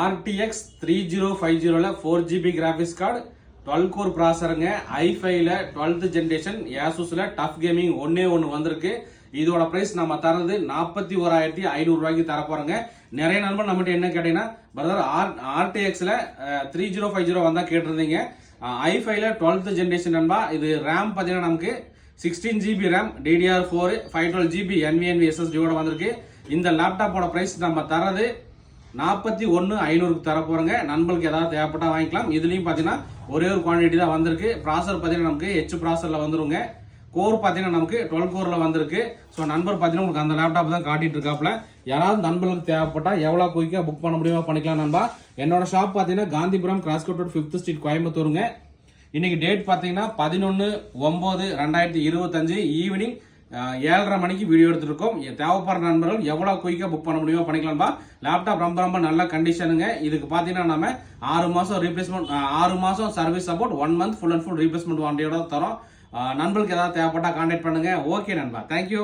RTX 3050 4GB graphics card 12 core ப்ராசருங்க. i5ல 12th generation Asusல டஃப் கேமிங் ஒன்னே வந்திருக்கு. இதோட பிரைஸ் நம்ம தரது 41,500 ரூபாய்க்கு தர போறோங்க. நிறைய நண்பர் நம்மகிட்ட என்ன கேட்டீங்கன்னா பிரதர் RTXல 3050 வந்தா கேட்டிருந்தீங்க. i5ல 12th ஜெனரேஷன் நண்பா. இது RAM பாத்தீங்கன்னா நமக்கு 16GB RAM DDR4 512GB NVMe SSD ஓட வந்திருக்கு. இந்த லேப்டாப்போட பிரைஸ் நம்ம தரது 41,500 தர போறோங்க. நண்பர்களுக்கு ஏதாவது தேவைப்பட்டா வாங்கிக்கலாம். இதுலயும் பாத்தீங்கன்னா ஒரே ஒரு குவான்டிட்டி தான் வந்திருக்கு. ப்ராசர் பாத்தீங்கன்னா நமக்கு H ப்ராசர்ல வந்துருங்க. கோர் பாத்தீங்கன்னா நமக்கு 12 கோர்ல வந்திருக்கு. ஸோ நண்பர் பாத்தீங்கன்னா உங்களுக்கு அந்த லேப்டாப் தான் காட்டிட்டு இருக்காப்ல. யாராவது நண்பர்களுக்கு தேவைப்பட்டா எவ்வளவு குயிக்கா புக் பண்ண முடியுமா பண்ணிக்கலாம் நண்பா. என்னோட ஷாப் பாத்தீங்கன்னா காந்திபுரம் கிராஸ்கோட் ரோட் 5th ஸ்ட்ரீட் கோயம்புத்தூருங்க. இன்னைக்கு டேட் பாத்தீங்கன்னா 11/9/2025 ஈவினிங் 7:30 மணிக்கு வீடியோ எடுத்துருக்கோம். தேவைப்படுற நண்பர்கள் எவ்வளவு குயிக்கா புக் பண்ண முடியுமோ பண்ணிக்கலாம்பா. லேப்டாப் ரொம்ப நல்ல கண்டிஷனுங்க. இதுக்கு பாத்தீங்கன்னா நம்ம 6 மாசம் ரீப்ளேஸ்மெண்ட் 6 மாசம் service support 1 month full and full replacement வாரண்டியோட தரோம். நண்பர்களுக்கு ஏதாவது தேவைப்பட்டா கான்டாக்ட் பண்ணுங்க. ஓகே நண்பா, தேங்க்யூ.